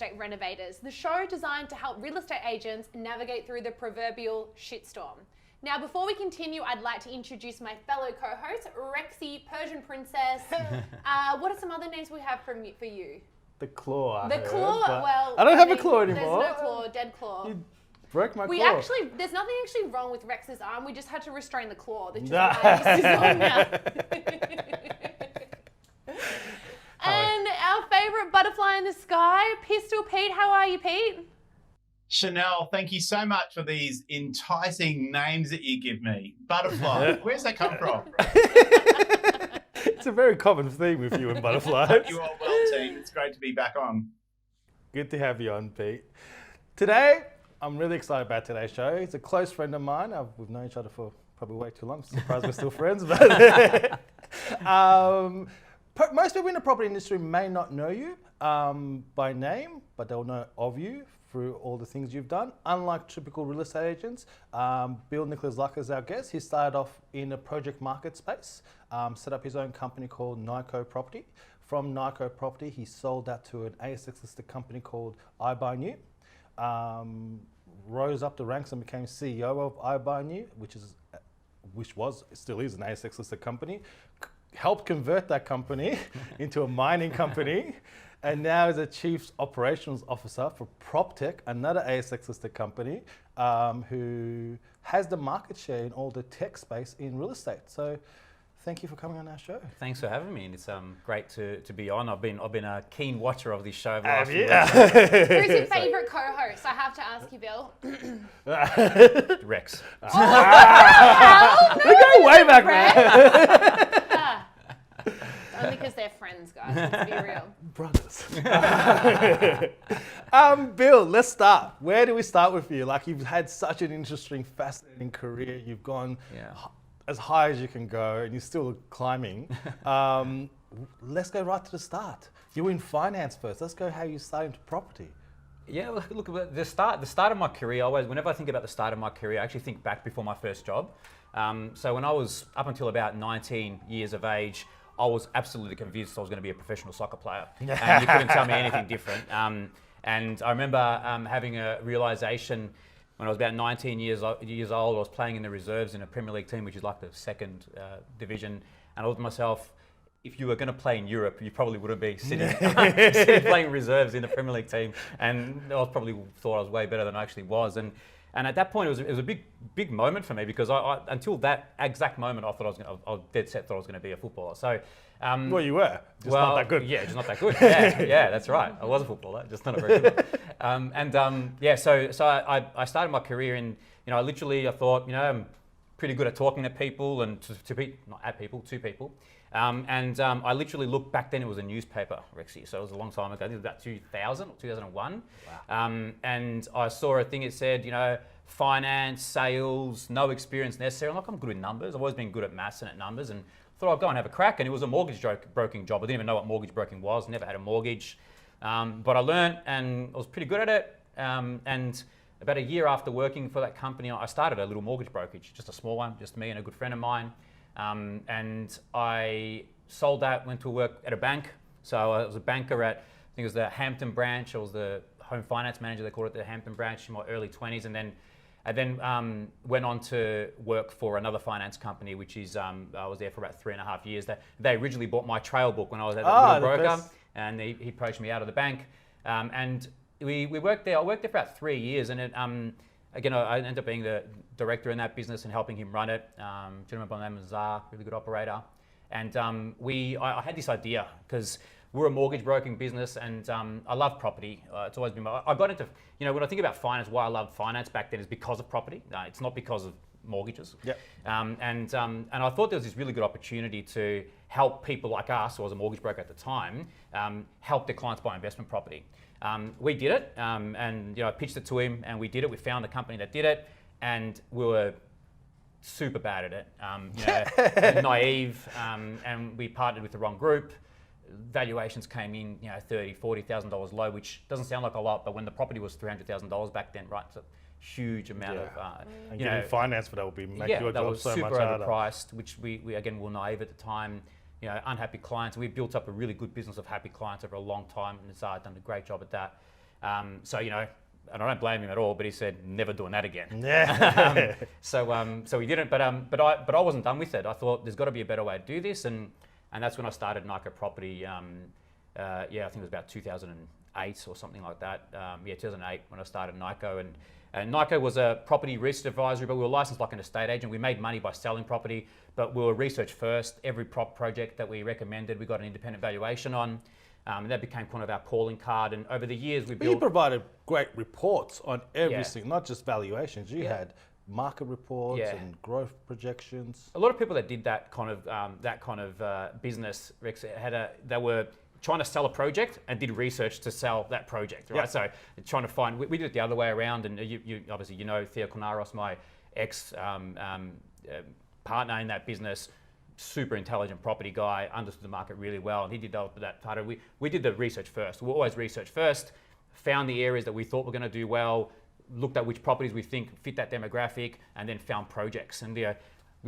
Estate Renovators, the show designed to help real estate agents navigate through the proverbial shitstorm. Now, before we continue, I'd like to introduce my fellow co-host, Rexy, Persian Princess. What are some other names we have for you? The claw. The claw. Well, I don't have a claw anymore. There's no claw. Dead claw. You broke my claw. There's nothing actually wrong with Rex's arm. We just had to restrain the claw. That just is on now. And our favorite butterfly in the sky, Pistol Pete. How are you, Pete? Chanel, thank you so much for these enticing names that you give me. Butterfly, where's that come from? It's a very common theme with you and butterflies. Hope you all well, team. It's great to be back on. Good to have you on, Pete. Today, I'm really excited about today's show. He's a close friend of mine. We've known each other for probably way too long. Surprised we're still friends. But most people in the property industry may not know you by name, but they'll know of you through all the things you've done. Unlike typical real estate agents, Bill Nicholas Luck is our guest. He started off in a project market space, set up his own company called Nyko Property. From Nyko Property, he sold that to an ASX listed company called iBuyNew. Rose up the ranks and became CEO of iBuyNew, which still is an ASX listed company. Helped convert that company into a mining company, and now is a Chief Operations Officer for PropTech, another ASX listed company, who has the market share in all the tech space in real estate. So thank you for coming on our show. Thanks for having me, and it's great to be on. I've been a keen watcher of this show over the last few weeks. Who's your favourite co-host? I have to ask you, Bill. Rex. We go way back, man. Only because they're friends, guys. Let's be real. Brothers. Bill, let's start. Where do we start with you? Like, you've had such an interesting, fascinating career. You've gone as high as you can go, and you're still climbing. Let's go right to the start. You were in finance first. Let's go how you started into property. Yeah, look at the start of my career. Whenever I think about the start of my career, I actually think back before my first job. So when I was up until about 19 years of age, I was absolutely convinced I was going to be a professional soccer player. And you couldn't tell me anything different. And I remember having a realization when I was about 19 years old. I was playing in the reserves in a Premier League team, which is like the second division. And I thought to myself, if you were going to play in Europe, you probably wouldn't be sitting playing reserves in a Premier League team. And I probably thought I was way better than I actually was. And at that point, it was a big moment for me, because I until that exact moment, I was dead set thought I was going to be a footballer. So, well, you were just not that good. Yeah, just not that good. Yeah, that's right. I was a footballer, just not a very good one. So I started my career in, I thought, I'm pretty good at talking to people and to people. I literally looked back then, it was a newspaper, Rexy, so it was a long time ago. I think it was about 2000 or 2001. Wow. And I saw a thing, it said, finance, sales, no experience necessary. I'm like, I'm good with numbers. I've always been good at maths and at numbers, and thought I'd go and have a crack. And it was a mortgage broking job. I didn't even know what mortgage broking was, never had a mortgage. But I learned and I was pretty good at it. And about a year after working for that company, I started a little mortgage brokerage, just a small one, just me and a good friend of mine. And I sold that, went to work at a bank. So I was a banker at, I think it was the Hampton branch. I was the home finance manager, they called it the Hampton branch, in my early 20s. And then went on to work for another finance company, which is, I was there for about 3.5 years. They originally bought my trail book when I was at the little broker, and he approached me out of the bank. And we worked there. I worked there for about 3 years, and it, again, I ended up being the director in that business and helping him run it. Gentleman by the name of Zar, really good operator. And I had this idea, because we're a mortgage broking business, and I love property. It's always been, I got into, when I think about finance, why I loved finance back then is because of property. It's not because of mortgages. Yep. And I thought there was this really good opportunity to help people like us, who was a mortgage broker at the time, help their clients buy investment property. We did it, and I pitched it to him, and we did it. We found the company that did it, and we were super bad at it, naive, and we partnered with the wrong group. Valuations came in, $30,000, $40,000 low, which doesn't sound like a lot, but when the property was $300,000 back then, right? So huge amount of, and getting finance for that would be make your job so much harder. Super overpriced, which we again were naive at the time. Unhappy clients. We built up a really good business of happy clients over a long time, and Zara done a great job at that. So, you know, and I don't blame him at all, but he said, never doing that again. Yeah. So we didn't, but I wasn't done with it. I thought there's got to be a better way to do this, and that's when I started Nyko Property. I think it was about 2008 or something like that. 2008 when I started Nyko, and Nyko was a property research advisory, but we were licensed like an estate agent. We made money by selling property, but we were research first. Every project that we recommended, we got an independent valuation on. And that became kind of our calling card. And over the years, we But you built. provided great reports on Yeah. everything, not just valuations. You Yeah. had market reports Yeah. and growth projections. A lot of people that did that kind of business, Rex, they were trying to sell a project and did research to sell that project, right? Yeah. So trying to find, we did it the other way around, and you obviously, you know, Theo Konaros, my ex partner in that business, super intelligent property guy, understood the market really well, and he developed that part of. We did the research first. We always research first, found the areas that we thought were going to do well, looked at which properties we think fit that demographic, and then found projects. And we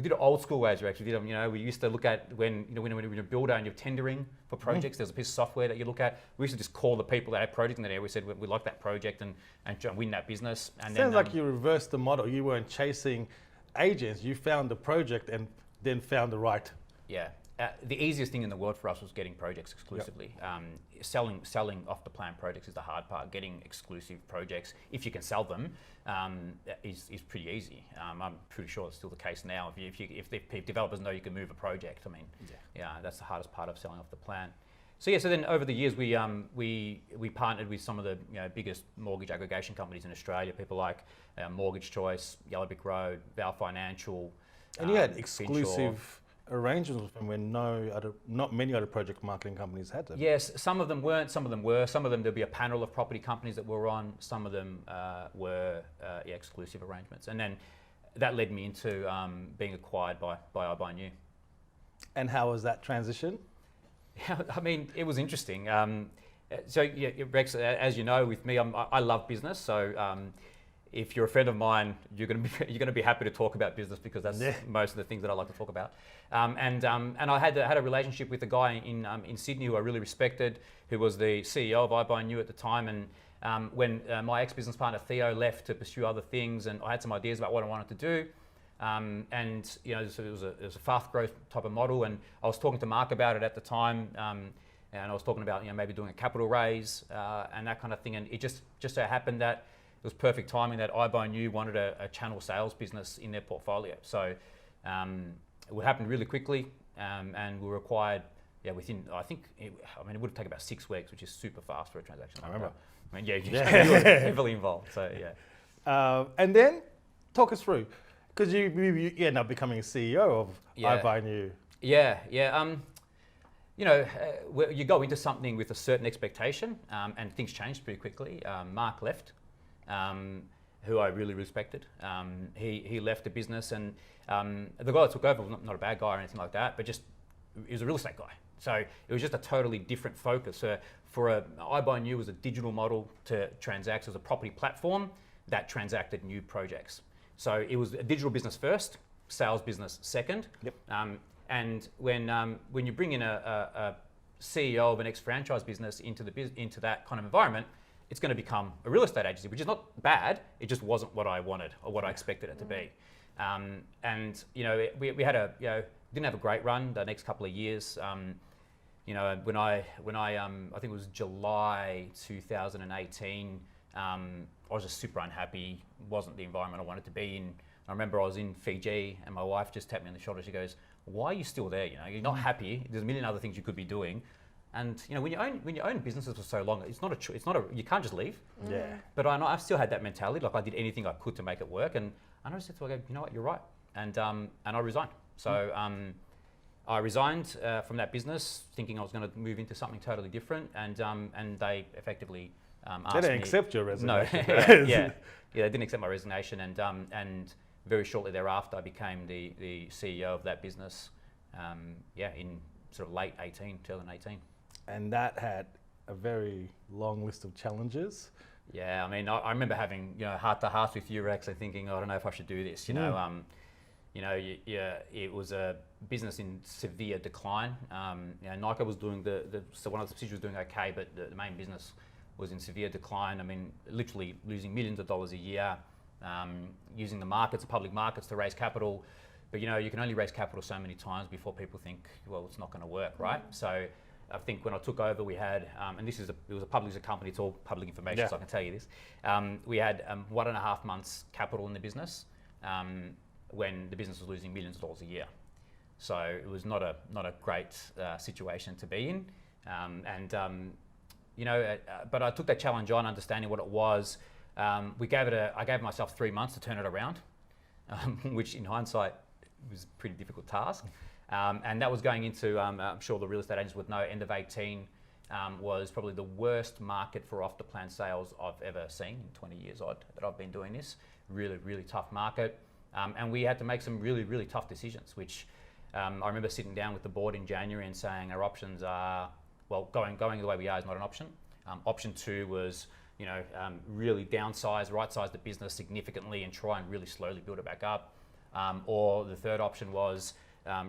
did it old school ways. We actually did them. You know, we used to look at when you're a builder and you're tendering for projects. There's a piece of software that you look at. We used to just call the people that had projects in that area. We said we like that project and try and win that business. And Sounds like you reversed the model. You weren't chasing agents. You found the project and then found the right. Yeah. The easiest thing in the world for us was getting projects exclusively. Selling off the plan projects is the hard part. Getting exclusive projects, if you can sell them, is pretty easy. I'm pretty sure it's still the case now. If developers know you can move a project, I mean, that's the hardest part of selling off the plan. So then over the years we partnered with some of the biggest mortgage aggregation companies in Australia. People like Mortgage Choice, Yellow Brick Road, Val Financial, And you had Finshaw. exclusive arrangements with them when not many other project marketing companies had them. Yes, some of them weren't, some of them were. Some of them, there'd be a panel of property companies that were on. Some of them were exclusive arrangements. And then that led me into being acquired by iBuyNew. And how was that transition? I mean, it was interesting. Rex, as you know, with me, I love business. So if you're a friend of mine, you're going to be happy to talk about business because that's most of the things that I like to talk about. And I had a relationship with a guy in Sydney who I really respected, who was the CEO of iBuyNew at the time. And when my ex-business partner Theo left to pursue other things, and I had some ideas about what I wanted to do. So it was a fast growth type of model, and I was talking to Mark about it at the time, and I was talking about maybe doing a capital raise and that kind of thing. And it just so happened that it was perfect timing that iBuyNew wanted a channel sales business in their portfolio. So it happened really quickly, and we were acquired. Within it would have taken about 6 weeks, which is super fast for a transaction. I remember. You were heavily involved. So And then talk us through. Because you end up becoming a CEO of iBuyNew. You go into something with a certain expectation, and things changed pretty quickly. Mark left, who I really respected. He left the business, and the guy that took over was not a bad guy or anything like that, but just he was a real estate guy. So it was just a totally different focus. iBuyNew was a digital model to transact as a property platform that transacted new projects. So it was a digital business first, sales business second. Yep. And when you bring in a CEO of an ex-franchise business into that kind of environment, it's going to become a real estate agency, which is not bad. It just wasn't what I wanted or what I expected it to be. We had didn't have a great run the next couple of years. When I think it was July 2018. I was just super unhappy. Wasn't the environment I wanted to be in. I remember I was in Fiji, and my wife just tapped me on the shoulder. She goes, "Why are you still there? You're not happy. There's a million other things you could be doing." And when you own businesses for so long, you can't just leave. Yeah. But I've still had that mentality. Like I did anything I could to make it work, and I just said to her, "You know what? You're right." And I resigned. So I resigned from that business, thinking I was going to move into something totally different, and they effectively. They didn't accept your resignation. No, they didn't accept my resignation, and very shortly thereafter I became the CEO of that business. In sort of late 2018. And that had a very long list of challenges. Yeah, I mean, I remember having heart to heart with you, Rex, and thinking, I don't know if I should do this. It was a business in severe decline. Nyko was doing one of the subsidiaries was doing okay, but the main business was in severe decline. I mean, literally losing millions of dollars a year, using the markets, the public markets to raise capital. But you know, you can only raise capital so many times before people think, well, it's not going to work, right? So I think when I took over, we had, and it was a public company, it's all public information, so I can tell you this. We had 1.5 months capital in the business when the business was losing millions of dollars a year. So it was not a great situation to be in. You know, but I took that challenge on, understanding what it was. I gave myself 3 months to turn it around, which in hindsight was a pretty difficult task. And that was going into, I'm sure the real estate agents would know, end of 18 was probably the worst market for off-the-plan sales I've ever seen in 20 years odd that I've been doing this. Really, really tough market. And we had to make some really, really tough decisions, which I remember sitting down with the board in January and saying our options are, well, going the way we are is not an option. Option 2 was, you know, really downsize, right-size the business significantly and try and really slowly build it back up. Or the third option was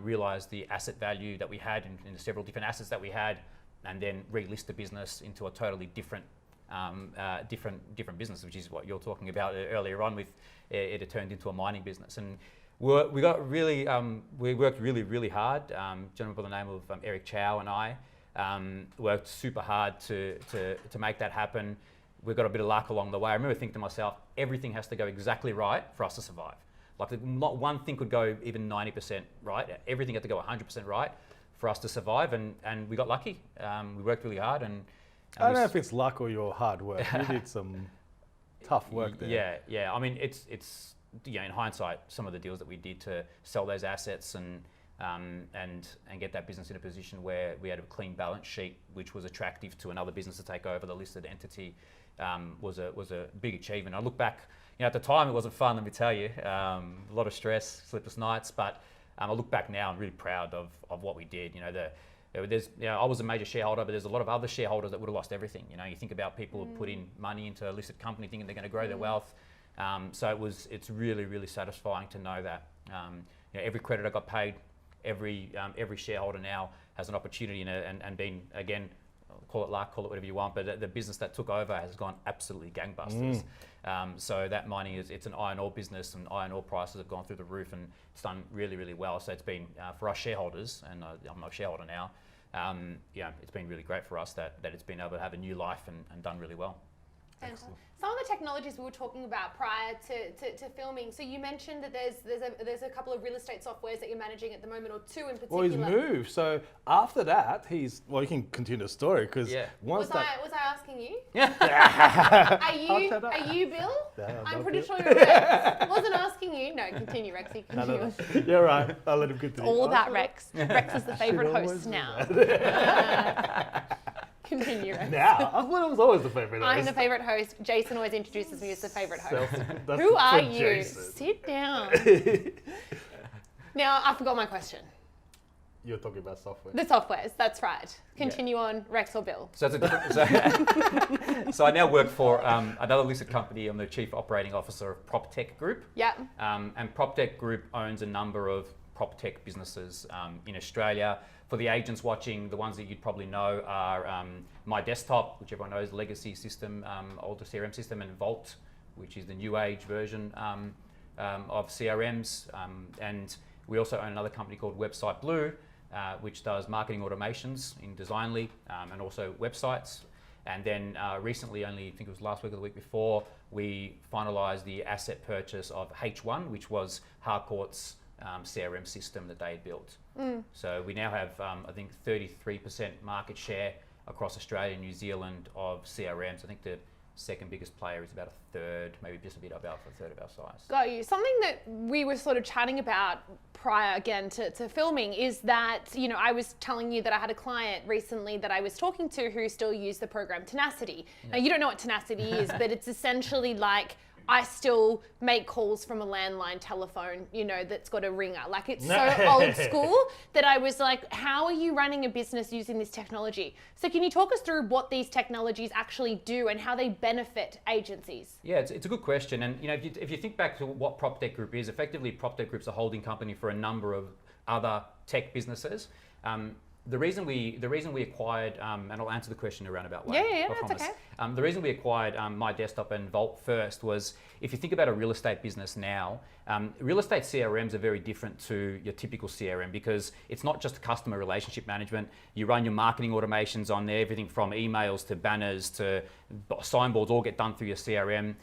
realize the asset value that we had in the several different assets that we had, and then relist the business into a totally different different business, which is what you're talking about earlier on with it had turned into a mining business. And we got really, we worked really, really hard. A gentleman by the name of Eric Chow and I worked super hard to make that happen. We got a bit of luck along the way. I remember thinking to myself, everything has to go exactly right for us to survive. Like not one thing could go even 90% right. Everything had to go 100% right for us to survive, and we got lucky. We worked really hard, and I don't know if it's luck or your hard work. You did some tough work there. Yeah. I mean, it's you know, in hindsight, some of the deals that we did to sell those assets and get that business in a position where we had a clean balance sheet, which was attractive to another business to take over the listed entity, was a big achievement. I look back, you know, at the time it wasn't fun, let me tell you. A lot of stress, sleepless nights, but I look back now, I'm really proud of what we did. You know, I was a major shareholder, but there's a lot of other shareholders that would have lost everything. You know, you think about people who put in money into a listed company thinking they're going to grow their wealth. So it's really, really satisfying to know that you know, every creditor got paid, every shareholder now has an opportunity and been, again, call it luck, call it whatever you want, but the business that took over has gone absolutely gangbusters. So that mining it's an iron ore business, and iron ore prices have gone through the roof, and it's done really, really well. So it's been for us shareholders, and I'm not a shareholder now. Yeah, it's been really great for us that it's been able to have a new life and done really well. Excellent. Some of the technologies we were talking about prior to filming. So you mentioned that there's a couple of real estate softwares that you're managing at the moment, or two in particular. Well, he's moved. So after that, you can continue the story because was I asking you? Yeah. Are you Bill? I'm pretty sure you're Rex. Wasn't asking you. No, continue, Rexy. Continue. No. You're right. I'll let him continue. All about Rex. Rex is the favourite host now. Continue. Now, I thought I was always the favourite host. I'm the favourite host. Jason always introduces me as the favourite host. That's Who are for you? Jason. Sit down. Now, I forgot my question. You're talking about software. The softwares, that's right. Continue on, Rex or Bill. So, so I now work for another listed company. I'm the Chief Operating Officer of PropTech Group. Yeah. And PropTech Group owns a number of PropTech businesses in Australia. For the agents watching, the ones that you'd probably know are My Desktop, which everyone knows, legacy system, older CRM system, and Vault, which is the new age version of CRMs. And we also own another company called Website Blue, which does marketing automations in Designly and also websites. And then recently, only I think it was last week or the week before, we finalised the asset purchase of H1, which was Harcourt's CRM system that they had built. So we now have, I think, 33% market share across Australia and New Zealand of CRMs. I think the second biggest player is about a third, maybe just a bit about a third of our size. Got you. Something that we were sort of chatting about prior again to filming is that, you know, I was telling you that I had a client recently that I was talking to who still used the program Tenacity. Yeah. Now, you don't know what Tenacity is, but it's essentially like, I still make calls from a landline telephone, you know, that's got a ringer. Like, it's so old school that I was like, how are you running a business using this technology? So can you talk us through what these technologies actually do and how they benefit agencies? Yeah, it's a good question. And, you know, if you think back to what PropTech Group is, effectively PropTech Group's a holding company for a number of other tech businesses. the reason we acquired, and I'll answer the question in a roundabout way. Yeah, I that's promise. okay. The reason we acquired My Desktop and Vault first was, if you think about a real estate business now, real estate CRMs are very different to your typical CRM, because it's not just customer relationship management. You run your marketing automations on there, everything from emails to banners to signboards all get done through your CRM.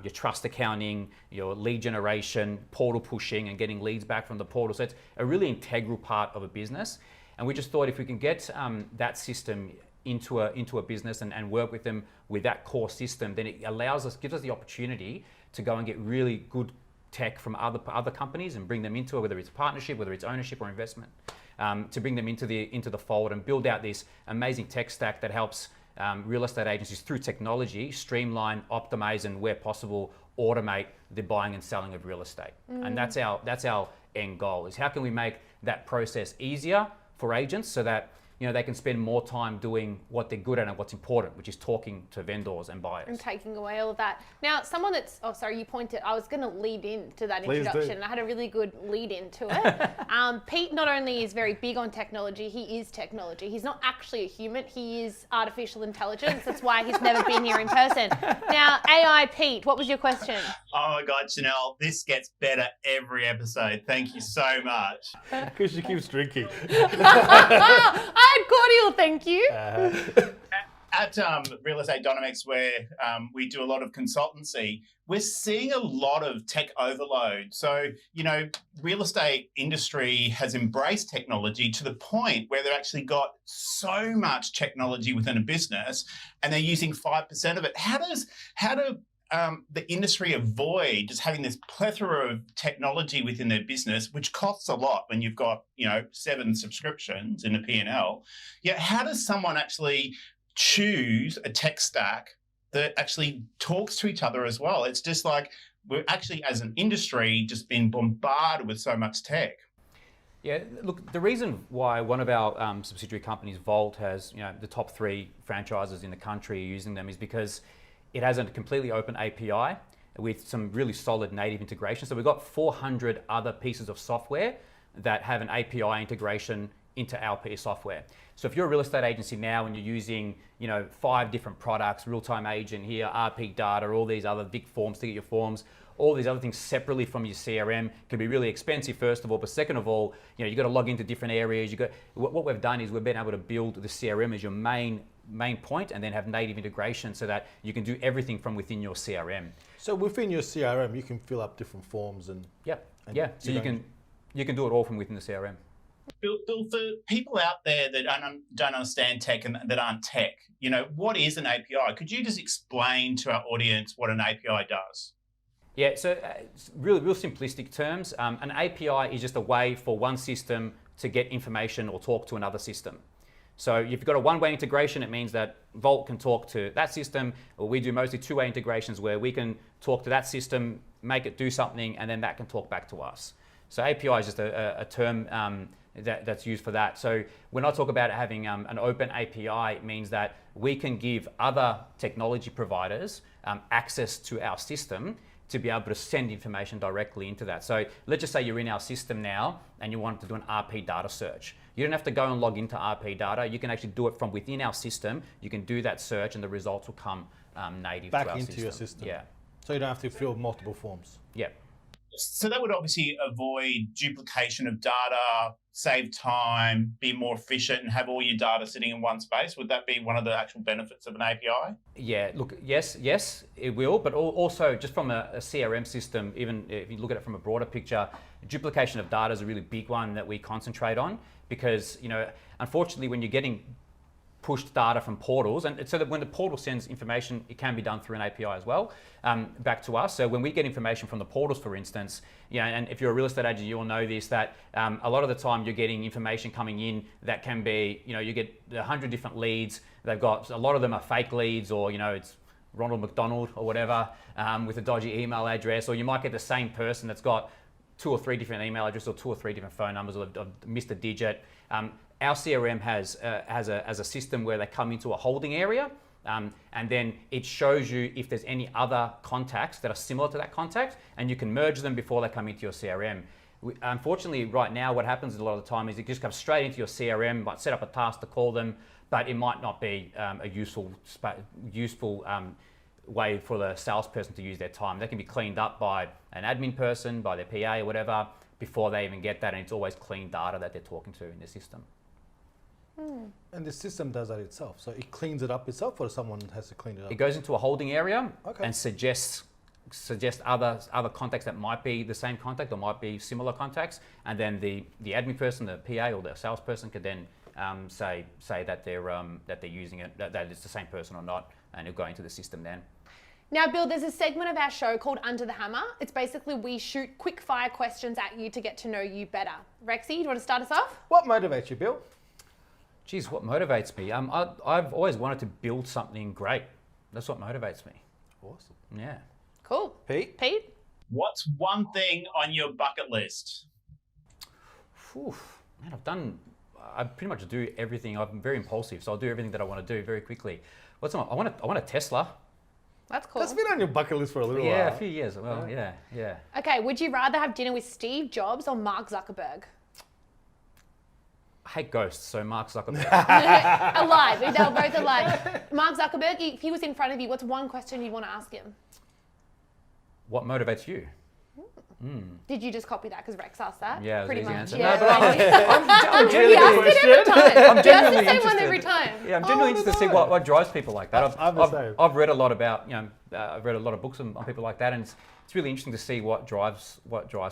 Your trust accounting, your lead generation, portal pushing and getting leads back from the portal. So it's a really integral part of a business. And we just thought if we can get that system into a business and work with them with that core system, then it gives us the opportunity to go and get really good tech from other companies and bring them into it, whether it's partnership, whether it's ownership or investment, to bring them into the fold and build out this amazing tech stack that helps real estate agencies through technology streamline, optimize, and where possible automate the buying and selling of real estate. And that's our end goal, is how can we make that process easier for agents so that they can spend more time doing what they're good at and what's important, which is talking to vendors and buyers. And taking away all of that. Now, someone that's, you pointed, I was going to lead into that Please introduction, do. and I had a really good lead into it. Pete not only is very big on technology, he is technology. He's not actually a human, he is artificial intelligence. That's why he's never been here in person. Now, AI Pete, what was your question? Oh my God, Chanel, this gets better every episode. Thank you so much. Because she keeps drinking. I had cordial, thank you. At Real Estate Dynamics, where we do a lot of consultancy, we're seeing a lot of tech overload. So, real estate industry has embraced technology to the point where they've actually got so much technology within a business and they're using 5% of it. How do the industry avoid just having this plethora of technology within their business, which costs a lot when you've got, 7 subscriptions in a P&L? Yeah, how does someone actually choose a tech stack that actually talks to each other as well? It's just like we're actually, as an industry, just been bombarded with so much tech. Yeah, look, the reason why one of our subsidiary companies, Vault, has the top 3 franchises in the country using them is because it has a completely open API with some really solid native integration. So we've got 400 other pieces of software that have an API integration into our piece of software. So if you're a real estate agency now and you're using 5 different products, real-time agent here, RP data, all these other big forms to get your forms, all these other things separately from your CRM can be really expensive, first of all, but second of all, you've got to log into different areas. What we've done is we've been able to build the CRM as your main point and then have native integration so that you can do everything from within your CRM. So within your CRM, you can fill up different forms and... So you can do it all from within the CRM. Bill, for people out there that don't understand tech and that aren't tech, what is an API? Could you just explain to our audience what an API does? Yeah, so real simplistic terms, an API is just a way for one system to get information or talk to another system. So if you've got a one-way integration, it means that Vault can talk to that system, or we do mostly two-way integrations where we can talk to that system, make it do something, and then that can talk back to us. So API is just a term that's used for that. So when I talk about having an open API, it means that we can give other technology providers access to our system to be able to send information directly into that. So let's just say you're in our system now and you want to do an RP data search. You don't have to go and log into RP data. You can actually do it from within our system. You can do that search and the results will come native back to our into system. your system. Yeah. So you don't have to fill multiple forms. Yeah. So that would obviously avoid duplication of data, save time, be more efficient, and have all your data sitting in one space. Would that be one of the actual benefits of an API? Yeah, look, yes, it will, but also just from a CRM system, even if you look at it from a broader picture, duplication of data is a really big one that we concentrate on because, unfortunately, when you're getting pushed data from portals, and so that when the portal sends information, it can be done through an API as well, back to us. So when we get information from the portals, for instance, and if you're a real estate agent, you'll know this, that a lot of the time you're getting information coming in that can be, you get 100 different leads. They've got, a lot of them are fake leads or, it's Ronald McDonald or whatever with a dodgy email address, or you might get the same person that's got 2 or 3 different email addresses or 2 or 3 different phone numbers or missed a digit. Our CRM has a system where they come into a holding area and then it shows you if there's any other contacts that are similar to that contact and you can merge them before they come into your CRM. unfortunately, right now, what happens a lot of the time is it just comes straight into your CRM, might set up a task to call them, but it might not be a useful way for the salesperson to use their time. That can be cleaned up by an admin person, by their PA or whatever, before they even get that, and it's always clean data that they're talking to in the system. And the system does that itself, so it cleans it up itself, or someone has to clean it up? It goes into a holding area Okay. and suggests other contacts that might be the same contact or might be similar contacts, and then the admin person, the PA or the salesperson could then say that they're using it, that it's the same person or not, and it'll go into the system then. Now, Bill, there's a segment of our show called Under the Hammer. It's basically we shoot quick fire questions at you to get to know you better. Rexy, do you want to start us off? What motivates you, Bill? Geez, what motivates me? I've always wanted to build something great. That's what motivates me. Awesome. Yeah. Cool. Pete? Pete? What's one thing on your bucket list? Whew, man, I pretty much do everything. I'm very impulsive, so I'll do everything that I want to do very quickly. I want a Tesla. That's cool. That's been on your bucket list for a little Yeah, while. a few years. Well, yeah. Okay, would you rather have dinner with Steve Jobs or Mark Zuckerberg? I hate ghosts, so Mark Zuckerberg. Alive. They were both alive. Mark Zuckerberg, if he was in front of you, what's one question you'd want to ask him? What motivates you? Did you just copy that because Rex asked that? Yeah, it was pretty an easy much. answer. Yeah, No, but I'm he genuinely asks it every time. I'm He asks genuinely the same one interested. every time. Yeah, I'm genuinely interested to see what drives people like that. I'm the same. I've read a lot about, I've read a lot of books on people like that, and it's really interesting to see what drives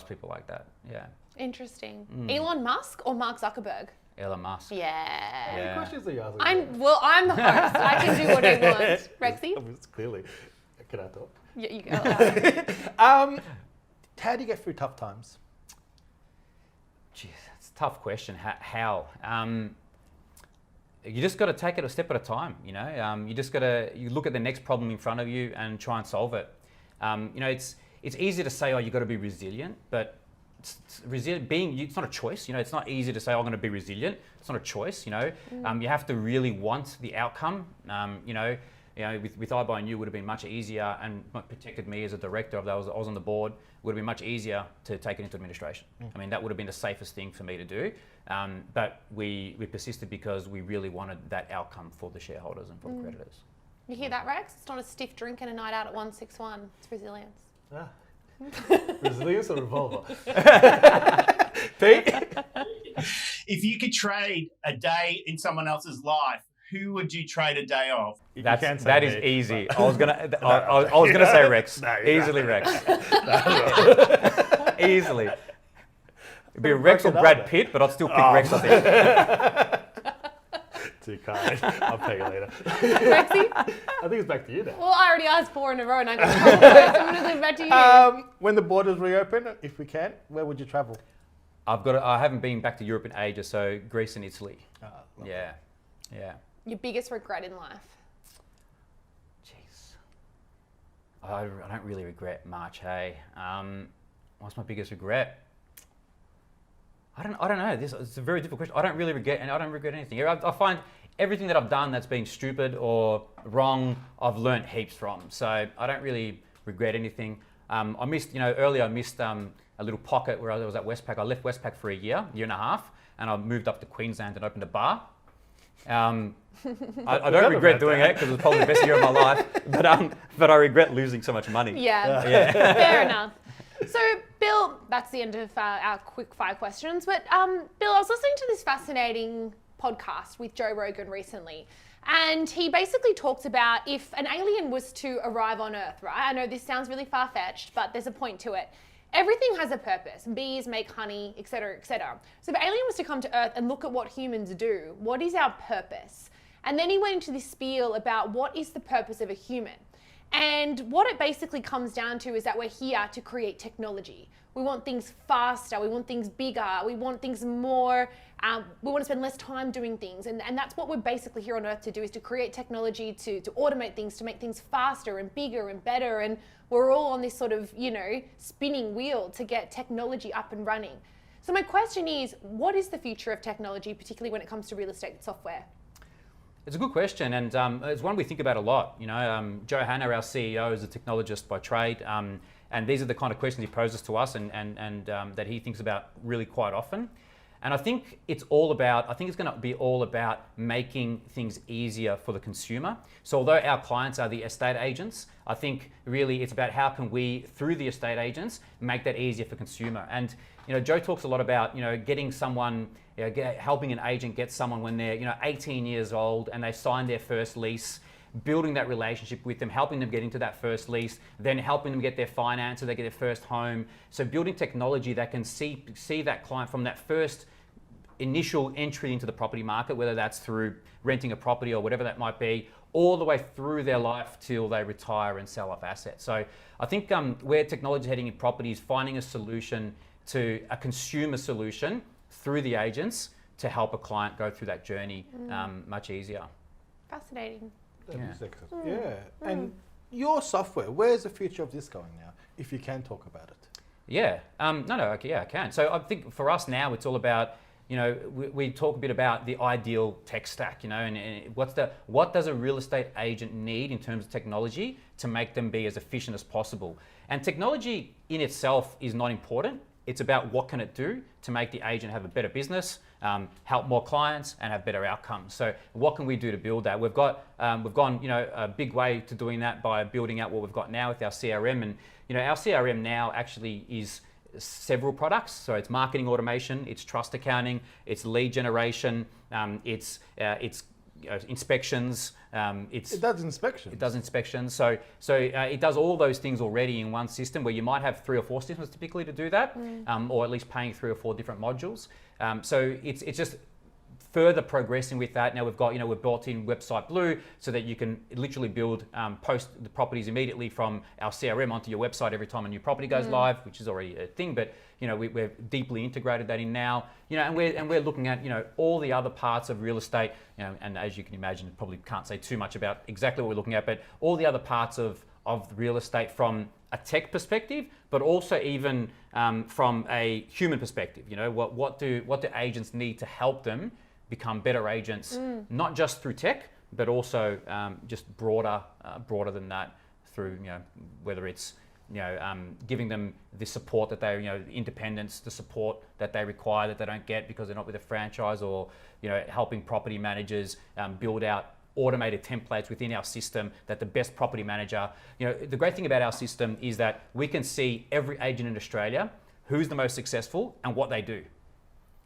people like that. Yeah. Interesting. Elon Musk or Mark Zuckerberg? Elon Musk. Yeah. How many Yeah. questions are you asking? I'm the host. I can do what I want. Rexy? Clearly. Can I talk? Yeah, you go. How do you get through tough times? Geez, it's a tough question. How? You just got to take it a step at a time. You just got to look at the next problem in front of you and try and solve it. It's easy to say, oh, you got to be resilient, but it's not a choice. It's not easy to say, oh, I'm going to be resilient. It's not a choice. You have to really want the outcome. With iBuy New would have been much easier and protected me as a director. If I was on the board, it would have been much easier to take it into administration. I mean, that would have been the safest thing for me to do. But we persisted because we really wanted that outcome for the shareholders and for the creditors. You hear that, Rex? It's not a stiff drink and a night out at 161. It's resilience. Ah. Resilience or revolver? Pete? If you could trade a day in someone else's life, who would you trade a day of? That is easy. I was gonna say Rex. No, you're Easily right. Rex. Easily. It'd be Rex or Brad Pitt, but I'd still pick Rex, I think. Too kind. I'll pay you later. Rexy? I think it's back to you now. Well, I already asked 4 in a row and I got told first. I'm going to leave it back to you. When the borders reopen, if we can, where would you travel? I haven't been back to Europe in ages, so Greece and Italy. Lovely. Yeah. Your biggest regret in life? Jeez. I don't really regret much, hey. What's my biggest regret? I don't know. It's a very difficult question. I don't really regret, and I don't regret anything. I find everything that I've done that's been stupid or wrong, I've learnt heaps from. So I don't really regret anything. I missed, earlier I missed a little pocket where I was at Westpac. I left Westpac for a year and a half, and I moved up to Queensland and opened a bar. I don't regret doing it because it was probably the best year of my life, but I regret losing so much money. Yeah. Fair enough. So, Bill, that's the end of our quick fire questions. But, Bill, I was listening to this fascinating podcast with Joe Rogan recently. And he basically talks about if an alien was to arrive on Earth, right? I know this sounds really far-fetched, but there's a point to it. Everything has a purpose. Bees make honey, et cetera, et cetera. So if an alien was to come to Earth and look at what humans do, what is our purpose? And then he went into this spiel about what is the purpose of a human. And what it basically comes down to is that we're here to create technology. We want things faster, we want things bigger, we want things more, we want to spend less time doing things. And that's what we're basically here on Earth to do, is to create technology, to automate things, to make things faster and bigger and better. And we're all on this sort of, spinning wheel to get technology up and running. So my question is, what is the future of technology, particularly when it comes to real estate software? It's a good question, and it's one we think about a lot. Joe Hanna, our CEO, is a technologist by trade, And these are the kind of questions he poses to us and that he thinks about really quite often. And I think it's going to be all about making things easier for the consumer. So although our clients are the estate agents, I think really it's about how can we, through the estate agents, make that easier for consumer. And Joe talks a lot about getting someone, helping an agent get someone when they're 18 years old and they sign their first lease, building that relationship with them, helping them get into that first lease, then helping them get their finance so they get their first home. So building technology that can see that client from that first initial entry into the property market, whether that's through renting a property or whatever that might be, all the way through their life till they retire and sell off assets. So I think where technology is heading in property is finding a solution to a consumer solution through the agents to help a client go through that journey much easier. Fascinating. Yeah. And your software, where's the future of this going now, if you can talk about it? Yeah. Okay, I can. So I think for us now, it's all about, we talk a bit about the ideal tech stack, and what does a real estate agent need in terms of technology to make them be as efficient as possible? And technology in itself is not important. It's about what can it do to make the agent have a better business, help more clients, and have better outcomes. So what can we do to build that? We've gone a big way to doing that by building out what we've got now with our CRM. And our CRM now actually is several products. So it's marketing automation, it's trust accounting, it's lead generation, it's inspections. It does inspections. It does inspections. So it does all those things already in one system, where you might have 3 or 4 systems typically to do that, or at least paying 3 or 4 different modules. So it's just further progressing with that. Now we've got, we've built in Website Blue so that you can literally post the properties immediately from our CRM onto your website every time a new property goes live, which is already a thing, but we've deeply integrated that in now, and we're looking at, all the other parts of real estate, and as you can imagine, probably can't say too much about exactly what we're looking at, but all the other parts of real estate from a tech perspective, but also even from a human perspective. What do agents need to help them become better agents, not just through tech, but also just broader than that, through whether it's giving them the support that they, independence, the support that they require that they don't get because they're not with a franchise, or helping property managers build out automated templates within our system that the best property manager. The great thing about our system is that we can see every agent in Australia who's the most successful and what they do.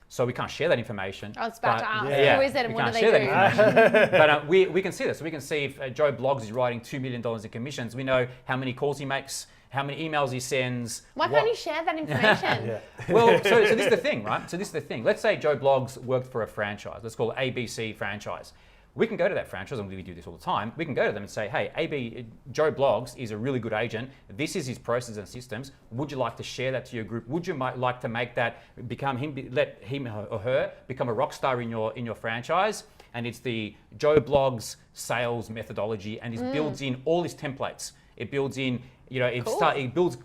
So we can't share that information. I was about to ask, who is it and what do they do? do? But we can see this. So we can see if Joe Bloggs is writing $2 million in commissions. We know how many calls he makes, how many emails he sends. Why can't you share that information? Well, so this is the thing, right? So this is the thing. Let's say Joe Bloggs worked for a franchise. Let's call it ABC franchise. We can go to that franchise, and we do this all the time. We can go to them and say, hey, Joe Bloggs is a really good agent. This is his process and systems. Would you like to share that to your group? Would you like to make that let him or her become a rock star in your franchise? And it's the Joe Bloggs sales methodology, and it builds in all his templates. It builds in, it builds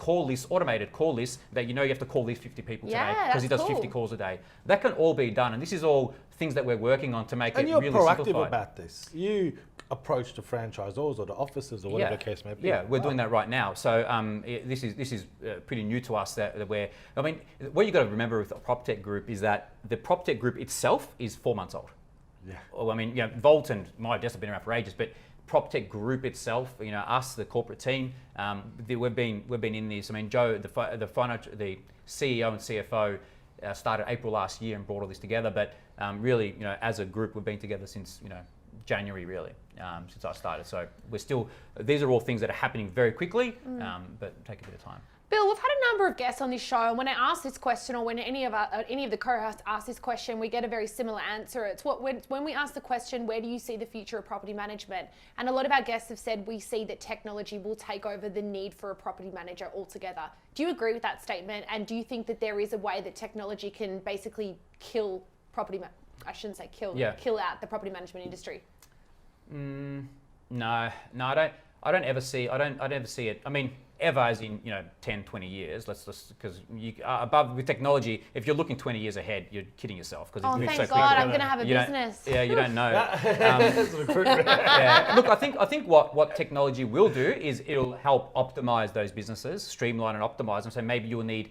automated call lists that you have to call these 50 people today because he does 50 calls a day. That can all be done, and this is all things that we're working on to make it really simplified. And you're proactive about this. You approach the franchisors or the offices or whatever the case may be. Yeah, we're doing that right now. So this is pretty new to us. What you got to remember with the PropTech Group is that the PropTech Group itself is 4 months old. Yeah. Well, Volt and my desk have been around for ages, but PropTech Group itself, us, the corporate team, we've been in this. Joe, the CEO and CFO, started April last year and brought all this together. But really, as a group, we've been together since January, really, since I started. So these are all things that are happening very quickly, but take a bit of time. Bill, we've had a number of guests on this show, and when I ask this question, or when any of the co-hosts ask this question, we get a very similar answer. It's when we ask the question, where do you see the future of property management? And a lot of our guests have said we see that technology will take over the need for a property manager altogether. Do you agree with that statement? And do you think that there is a way that technology can basically kill I shouldn't say kill out the property management industry? No, I don't ever see it. ever as in, 10, 20 years, let's just, because you above with technology, if you're looking 20 years ahead, you're kidding yourself because Oh, it moves thank so God, quickly. I'm going to have a You don't- business. Yeah, you don't know. That's recruitment. Yeah. Look, I think what technology will do is it'll help optimize those businesses, streamline and optimize them. So maybe you'll need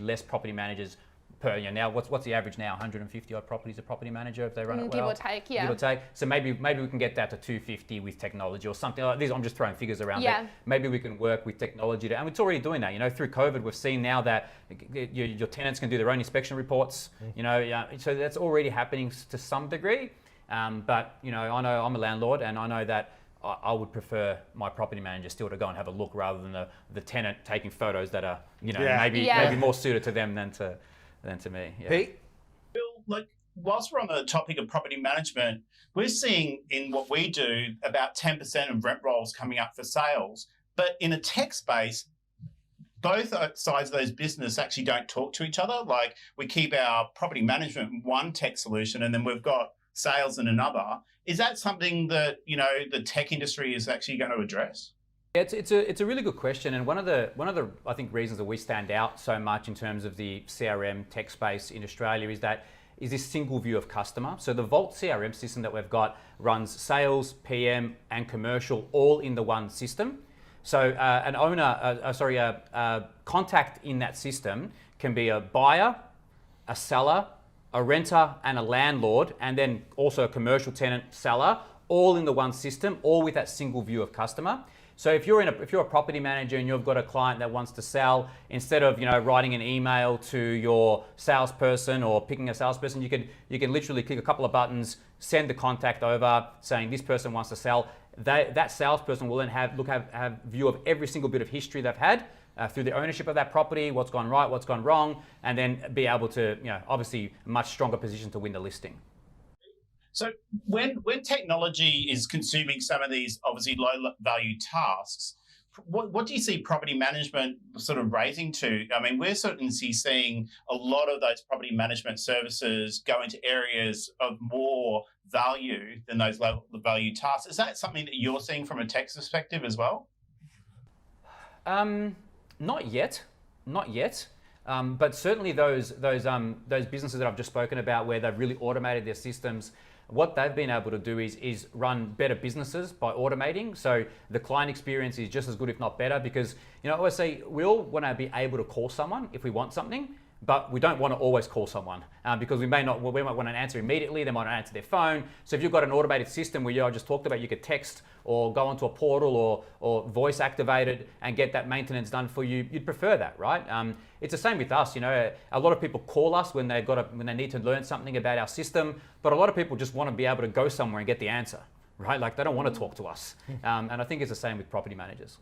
less property managers per. Now what's the average now? 150 odd properties a property manager if they run it well. Give or take, yeah. Give or take. So maybe we can get that to 250 with technology or something like this. I'm just throwing figures around. Yeah. But maybe we can work with technology and it's already doing that. Through COVID, we've seen now that your tenants can do their own inspection reports. So that's already happening to some degree. But I know I'm a landlord and I know that I would prefer my property manager still to go and have a look rather than the tenant taking photos that are maybe more suited to them than to me. Yeah. Pete? Bill, whilst we're on the topic of property management, we're seeing in what we do about 10% of rent rolls coming up for sales. But in a tech space, both sides of those business actually don't talk to each other. Like we keep our property management in one tech solution and then we've got sales in another. Is that something that, the tech industry is actually going to address? It's a really good question, and one of the I think reasons that we stand out so much in terms of the CRM tech space in Australia is this single view of customer. So the Vault CRM system that we've got runs sales, PM, and commercial all in the one system. So a contact in that system can be a buyer, a seller, a renter, and a landlord, and then also a commercial tenant seller, all in the one system, all with that single view of customer. So if you're a property manager and you've got a client that wants to sell, instead of writing an email to your salesperson or picking a salesperson, you can literally click a couple of buttons, send the contact over saying this person wants to sell. That salesperson will then have view of every single bit of history they've had through the ownership of that property, what's gone right, what's gone wrong, and then be able to obviously a much stronger position to win the listing. So when technology is consuming some of these obviously low value tasks, what do you see property management sort of raising to? I mean, we're certainly seeing a lot of those property management services go into areas of more value than those low value tasks. Is that something that you're seeing from a tech perspective as well? Not yet. But certainly those businesses that I've just spoken about where they've really automated their systems, what they've been able to do is run better businesses by automating. So the client experience is just as good, if not better, because I always say we all want to be able to call someone if we want something, but we don't want to always call someone because we might want an answer immediately. They might not answer their phone. So if you've got an automated system where I just talked about, you could text or go onto a portal or voice activated and get that maintenance done for you, you'd prefer that, right? It's the same with us. A lot of people call us when they need to learn something about our system, but a lot of people just want to be able to go somewhere and get the answer, right? Like they don't want to talk to us. And I think it's the same with property managers.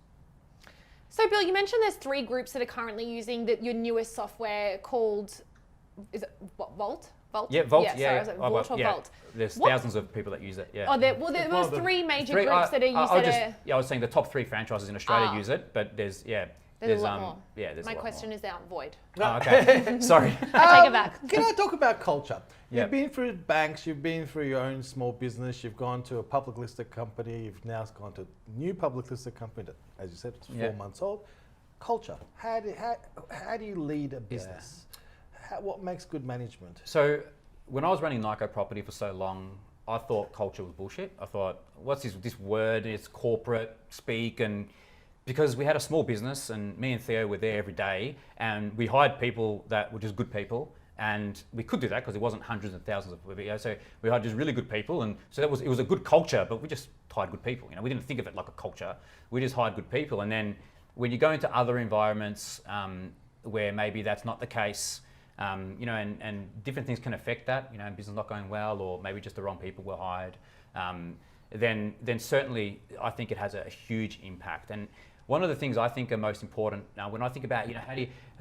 So Bill, you mentioned there's 3 groups that are currently using your newest software called, is it Vault? Vault? Yeah, Vault. Sorry, Yeah, was it Vault or Vault? There's thousands of people that use it. Yeah. Oh, there was 3 major groups that are using it. I was saying the top 3 franchises in Australia use it, but there's a lot more. Yeah, there's My a lot question more. is they aren't void. Oh, okay. Sorry. I take it back. Can I talk about culture? Yep. You've been through banks, you've been through your own small business, you've gone to a public listed company, you've now gone to a new public listed company that, as you said, it's 4 months old. Culture. How do you lead a business? What makes good management? So when I was running Nyko Property for so long, I thought culture was bullshit. I thought, what's this word? It's corporate speak. And because we had a small business and me and Theo were there every day and we hired people that were just good people. And we could do that because it wasn't hundreds and thousands of people. So we hired just really good people. And so it was a good culture, but we just hired good people. We didn't think of it like a culture. We just hired good people. And then when you go into other environments where maybe that's not the case, and different things can affect that, business not going well, or maybe just the wrong people were hired, then certainly I think it has a huge impact. And one of the things I think are most important when I think about,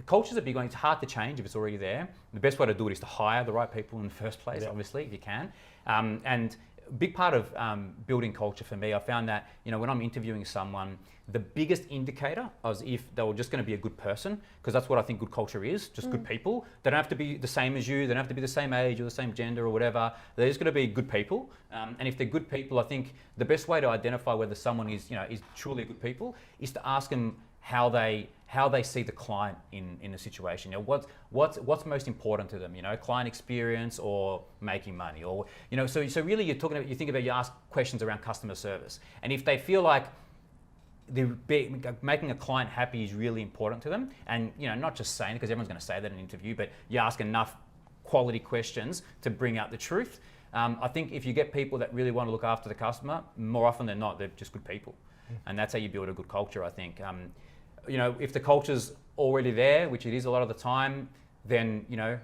cultures are big one. It's hard to change if it's already there. The best way to do it is to hire the right people in the first place, obviously, if you can. And a big part of building culture for me, I found that, when I'm interviewing someone, the biggest indicator is if they were just going to be a good person, because that's what I think good culture is, just good people. They don't have to be the same as you, they don't have to be the same age or the same gender or whatever. They're just going to be good people. And if they're good people, I think the best way to identify whether someone is truly good people is to ask them, how they see the client in a situation. You know, what's most important to them? You know, client experience or making money, or you know. So really, you ask questions around customer service, and if they feel like making a client happy is really important to them, and you know, not just saying it because everyone's going to say that in an interview, but you ask enough quality questions to bring out the truth. I think if you get people that really want to look after the customer, more often than not, they're just good people, and that's how you build a good culture. I think. You know, if the culture's already there, which it is a lot of the time, then you know,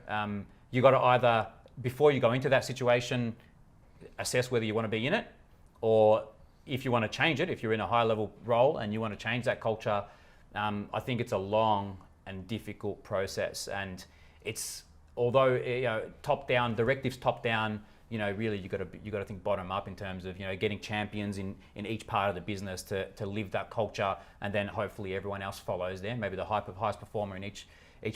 you got to either, before you go into that situation, assess whether you want to be in it, or if you want to change it, if you're in a high level role and you want to change that culture. I think it's a long and difficult process, and it's, although you know, top down directives, top down, you know, really you got to think bottom up in terms of, you know, getting champions in each part of the business to live that culture, and then hopefully everyone else follows them. Maybe the highest performer in each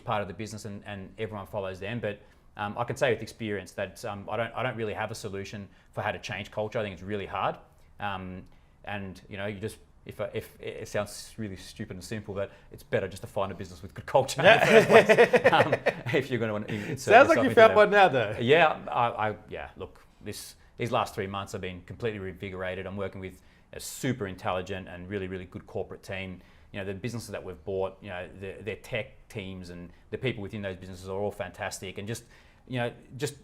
part of the business, and everyone follows them. But I can say with experience that I don't really have a solution for how to change culture. I think it's really hard, and you know, you just. If it sounds really stupid and simple, but it's better just to find a business with good culture in the first place. If you're going to insert Sounds like yourself you into found them. one now, though. Yeah, yeah. Look, these last 3 months I've been completely reinvigorated. I'm working with a super intelligent and really, really good corporate team. You know, the businesses that we've bought, you know, their tech teams and the people within those businesses are all fantastic, and just, you know, just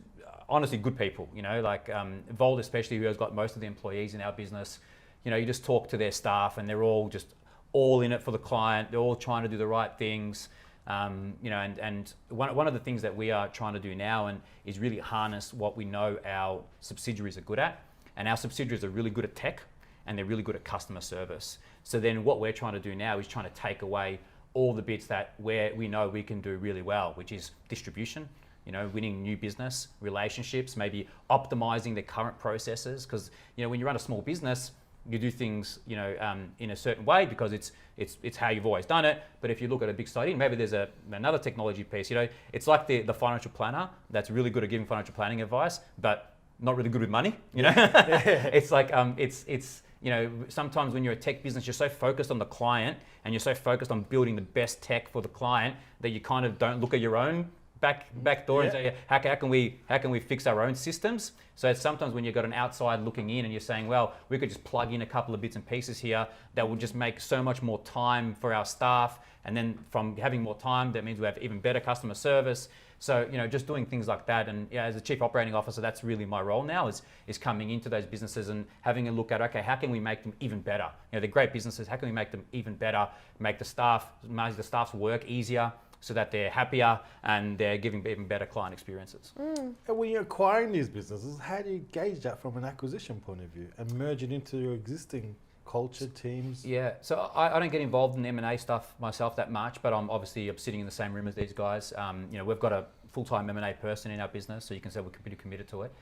honestly good people. You know, like Vold especially, who has got most of the employees in our business. You know, you just talk to their staff and they're all just all in it for the client. They're all trying to do the right things. You know, and one of the things that we are trying to do now and is really harness what we know our subsidiaries are good at. And our subsidiaries are really good at tech and they're really good at customer service. So then what we're trying to do now is trying to take away all the bits that where we know we can do really well, which is distribution, you know, winning new business, relationships, maybe optimizing the current processes. Because, you know, when you run a small business, you do things, you know, in a certain way because it's how you've always done it. But if you look at a big study, maybe there's another technology piece. You know, it's like the financial planner that's really good at giving financial planning advice, but not really good with money. You know, it's like it's you know, sometimes when you're a tech business, you're so focused on the client and you're so focused on building the best tech for the client that you kind of don't look at your own back door and say, how can we fix our own systems? So sometimes when you've got an outside looking in and you're saying, well, we could just plug in a couple of bits and pieces here that will just make so much more time for our staff, and then from having more time, that means we have even better customer service. So, you know, just doing things like that. And yeah, as a chief operating officer, that's really my role now, is coming into those businesses and having a look at, okay, how can we make them even better? You know, they're great businesses. How can we make them even better? Make the staff's work easier, so that they're happier and they're giving even better client experiences. And when you're acquiring these businesses, how do you gauge that from an acquisition point of view and merge it into your existing culture, teams? Yeah, so I don't get involved in M&A stuff myself that much, but I'm sitting in the same room as these guys. You know, we've got a full-time M&A person in our business, so you can say we're pretty committed to it.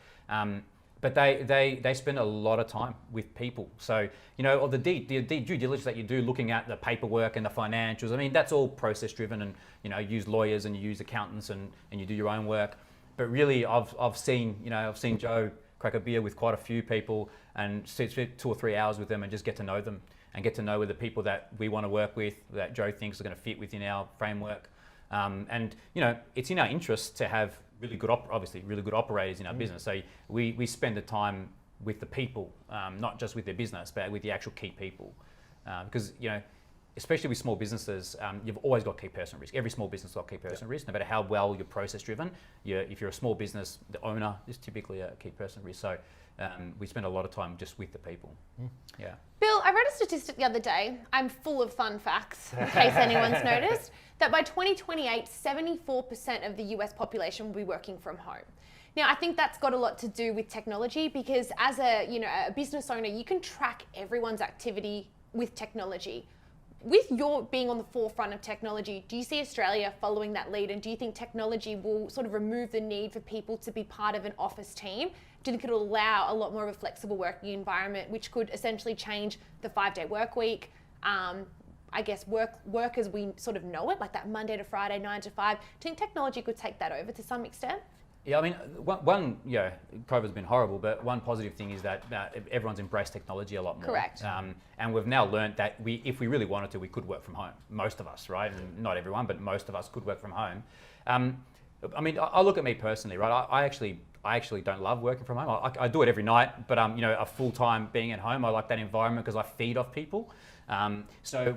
But they spend a lot of time with people. So, you know, or the due diligence that you do looking at the paperwork and the financials, I mean, that's all process driven, and, you know, you use lawyers and you use accountants and you do your own work. But really, I've seen Joe crack a beer with quite a few people and sit 2 or 3 hours with them and just get to know them and get to know the people that we want to work with, that Joe thinks are going to fit within our framework. And, you know, it's in our interest to have really good operators in our business. So we spend the time with the people, not just with their business, but with the actual key people. Because, you know, especially with small businesses, you've always got key person risk. Every small business has got key person risk, no matter how well you're process driven. If you're a small business, the owner is typically a key person risk. So we spend a lot of time just with the people. Yeah. Bill, I read a statistic the other day. I'm full of fun facts, in case anyone's noticed, that by 2028, 74% of the US population will be working from home. Now, I think that's got a lot to do with technology, because as a business owner, you can track everyone's activity with technology. With your being on the forefront of technology, do you see Australia following that lead? And do you think technology will sort of remove the need for people to be part of an office team? Do you think it'll allow a lot more of a flexible working environment, which could essentially change the 5-day work week? I guess work as we sort of know it, like that Monday to Friday, 9 to 5. Do you think technology could take that over to some extent? Yeah, I mean, one COVID's been horrible, but one positive thing is that everyone's embraced technology a lot more. Correct. And we've now learned that if we really wanted to, we could work from home. Most of us, right? And not everyone, but most of us could work from home. I mean, I look at me personally, right? I actually don't love working from home. I do it every night, but a full-time being at home, I like that environment because I feed off people. So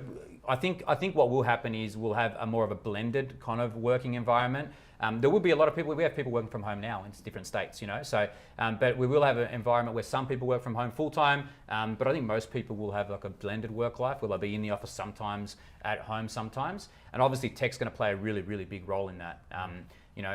I think what will happen is we'll have a more of a blended kind of working environment. There will be a lot of people. We have people working from home now in different states, So, but we will have an environment where some people work from home full time. But I think most people will have like a blended work life, where they'll be in the office sometimes, at home sometimes. And obviously, tech's going to play a really, really big role in that.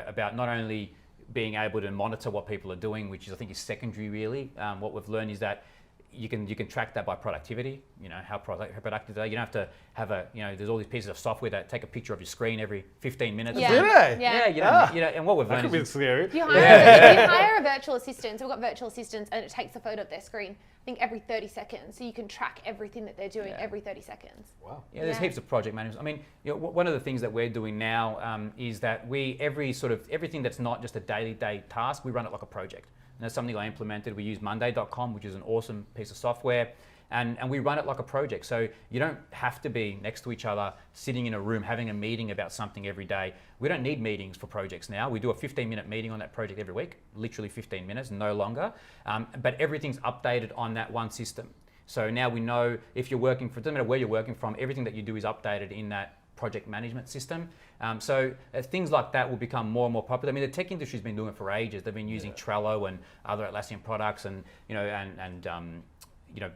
About not only being able to monitor what people are doing, which I think is secondary really. What we've learned is that you can track that by productivity. How productive they are. You don't have to have there's all these pieces of software that take a picture of your screen every 15 minutes. Yeah. Do they? Yeah. And what we've That learned could is be scary. If you hire a virtual assistant, so we've got virtual assistants, and it takes a photo of their screen, I think every 30 seconds, so you can track everything that they're doing every 30 seconds. Wow. Yeah, there's heaps of project managers. I mean, one of the things that we're doing now is that everything that's not just a day task, we run it like a project. And that's something I implemented. We use Monday.com, which is an awesome piece of software. And we run it like a project. So you don't have to be next to each other, sitting in a room, having a meeting about something every day. We don't need meetings for projects now. We do a 15-minute meeting on that project every week, literally 15 minutes, no longer. But everything's updated on that one system. So now we know if you're working for, it doesn't matter where you're working from, everything that you do is updated in that project management system. So things like that will become more and more popular. I mean, the tech industry's been doing it for ages. They've been using Trello and other Atlassian products, and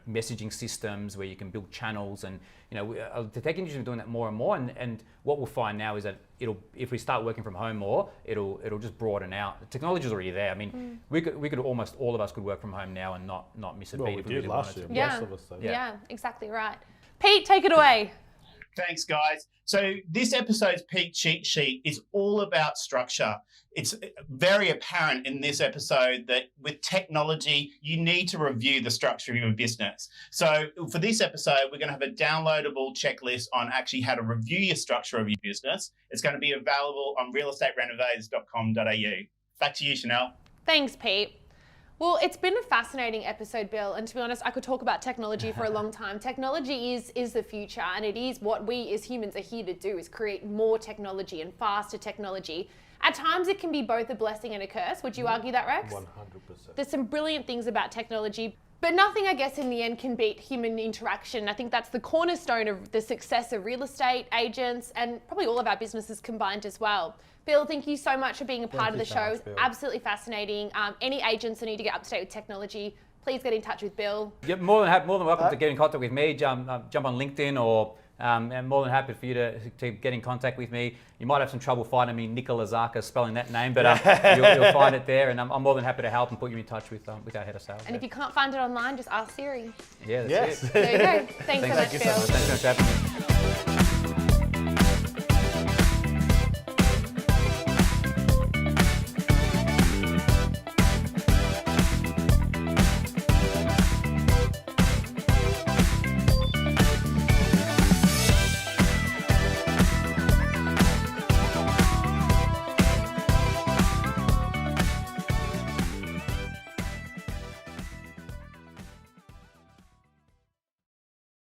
messaging systems where you can build channels, and the tech industry is doing that more and more. And what we'll find now is that if we start working from home more, it'll just broaden out. The technology's already there. I mean, we could almost all of us could work from home now and not miss a beat if we really last wanted year. to. Most of us, though. Yeah, exactly right. Pete, take it away. Thanks, guys. So this episode's Peak Cheat Sheet is all about structure. It's very apparent in this episode that with technology, you need to review the structure of your business. So for this episode, we're going to have a downloadable checklist on actually how to review your structure of your business. It's going to be available on realestaterenovators.com.au. Back to you, Chanel. Thanks, Pete. Well, it's been a fascinating episode, Bill, and to be honest, I could talk about technology for a long time. Technology is the future, and it is what we as humans are here to do, is create more technology and faster technology. At times, it can be both a blessing and a curse. Would you argue that, Rex? 100%. There's some brilliant things about technology, but nothing, I guess, in the end can beat human interaction. I think that's the cornerstone of the success of real estate agents and probably all of our businesses combined as well. Bill, thank you so much for being a part of the show. Much, Bill. Absolutely fascinating. Any agents who need to get up to date with technology, please get in touch with Bill. You're more than welcome to get in contact with me. Jump on LinkedIn, or I'm more than happy for you to get in contact with me. You might have some trouble finding me, Nikola Zaka, spelling that name, but you'll find it there, and I'm more than happy to help and put you in touch with our head of sales. And if you can't find it online, just ask Siri. Yeah, that's it. There you go. Thanks so much, Thank you Bill. so much. Thanks so much for having me.